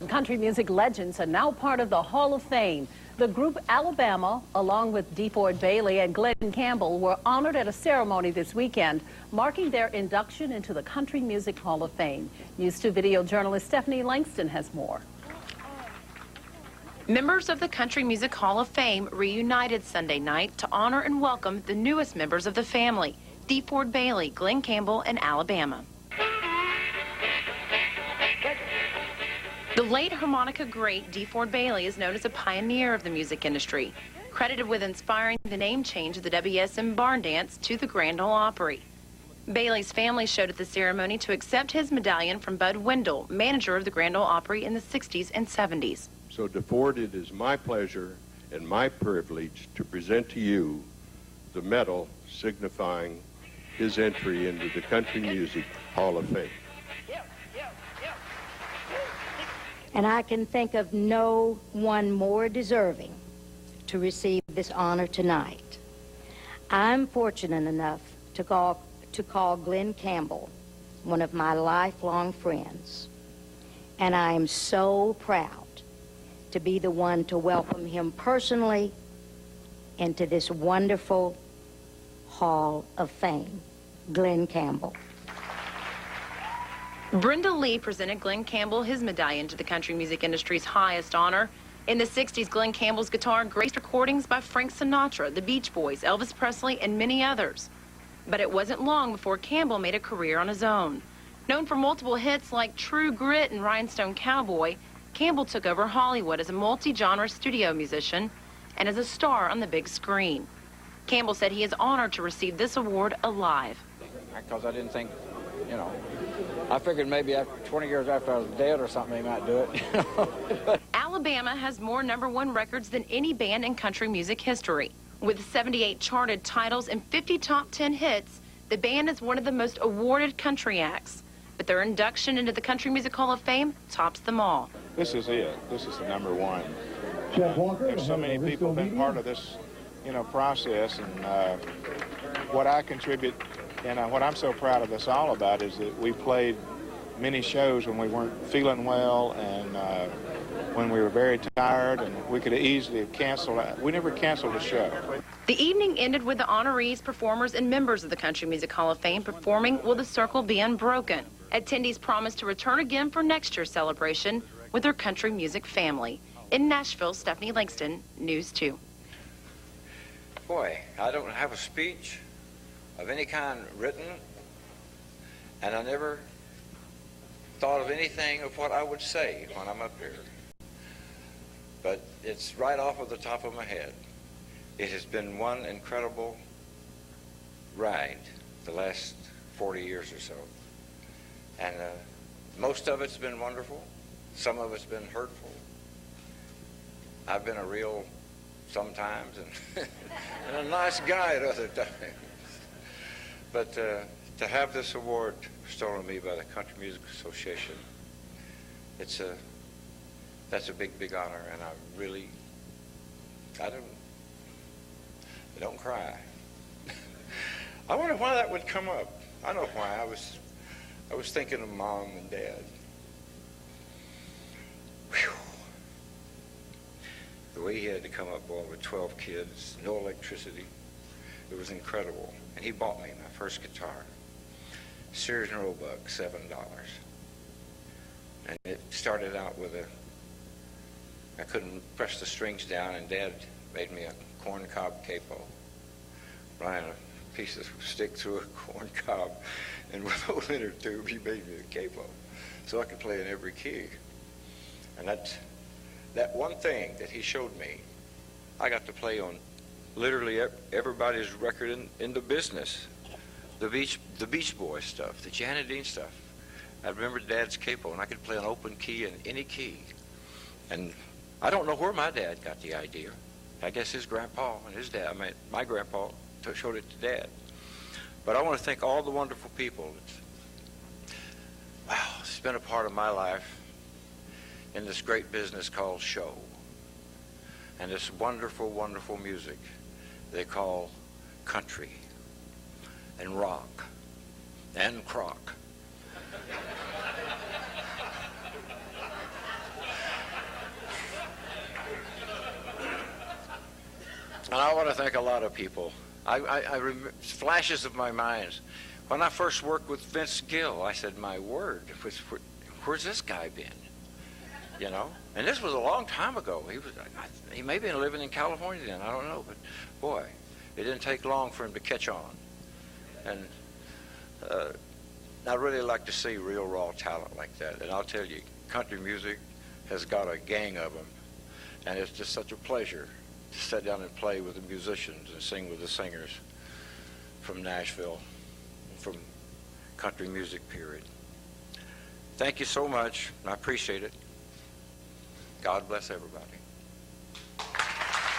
Country music legends are now part of the Hall of Fame. The group Alabama, along with DeFord Bailey and Glen Campbell, were honored at a ceremony this weekend, marking their induction into the Country Music Hall of Fame. News 2 video journalist Stephanie Langston has more. Members of the Country Music Hall of Fame reunited Sunday night to honor and welcome the newest members of the family, DeFord Bailey, Glen Campbell, and Alabama. The late harmonica great DeFord Bailey is known as a pioneer of the music industry, credited with inspiring the name change of the WSM Barn Dance to the Grand Ole Opry. Bailey's family showed at the ceremony to accept his medallion from Bud Wendell, manager of the Grand Ole Opry in the 60s and 70s. So DeFord, it is my pleasure and my privilege to present to you the medal signifying his entry into the Country Music Hall of Fame. And I can think of no one more deserving to receive this honor tonight. I'm fortunate enough to call Glen Campbell one of my lifelong friends. And I am so proud to be the one to welcome him personally into this wonderful Hall of Fame. Glen Campbell. Brenda Lee presented Glen Campbell his medallion to the country music industry's highest honor. In the 60s, Glen Campbell's guitar graced recordings by Frank Sinatra, the Beach Boys, Elvis Presley, and many others. But it wasn't long before Campbell made a career on his own. Known for multiple hits like True Grit and Rhinestone Cowboy, Campbell took over Hollywood as a multi-genre studio musician and as a star on the big screen. Campbell said he is honored to receive this award alive. Because I didn't think, you know, I figured maybe after 20 years after I was dead or something, he might do it. Alabama has more #1 records than any band in country music history. With 78 charted titles and 50 top 10 hits, the band is one of the most awarded country acts. But their induction into the Country Music Hall of Fame tops them all. This is it. This is the #1. There's so many people been part of this, process, and what I contribute. And what I'm so proud of us all about is that we played many shows when we weren't feeling well and when we were very tired, and we could easily have canceled. We never canceled a show. The evening ended with the honorees, performers, and members of the Country Music Hall of Fame performing Will the Circle Be Unbroken. Attendees promised to return again for next year's celebration with their country music family. In Nashville, Stephanie Langston, News 2. Boy, I don't have a speech of any kind written, and I never thought of anything of what I would say when I'm up here. But it's right off of the top of my head. It has been one incredible ride the last 40 years or so. And most of it's been wonderful. Some of it's been hurtful. I've been a real sometimes and, and a nice guy at other times. But to have this award bestowed on me by the Country Music Association, that's a big, big honor, and I don't cry. I wonder why that would come up. I know why. I was thinking of Mom and Dad. Whew. The way he had to come up, boy, with 12 kids, no electricity, it was incredible. And he bought me my first guitar, Sears and Roebuck, $7. And it started out with I couldn't press the strings down, and Dad made me a corn cob capo. Ran a piece of stick through a corn cob, and with a linear tube, he made me a capo, so I could play in every key. And that one thing that he showed me, I got to play on literally everybody's record in the business. The Beach Boys stuff, the Janet Dean stuff. I remember Dad's capo, and I could play an open key in any key. And I don't know where my dad got the idea. I guess his grandpa and his dad, my grandpa showed it to Dad. But I want to thank all the wonderful people it's been a part of my life in this great business called show. And this wonderful, wonderful music they call country and rock and crock. And I want to thank a lot of people. I remember flashes of my mind. When I first worked with Vince Gill, I said, my word, where's this guy been? You know? And this was a long time ago. He may have been living in California then, I don't know. But boy, it didn't take long for him to catch on. And I really like to see real raw talent like that. And I'll tell you, country music has got a gang of them. And it's just such a pleasure to sit down and play with the musicians and sing with the singers from Nashville, from country music, period. Thank you so much. I appreciate it. God bless everybody.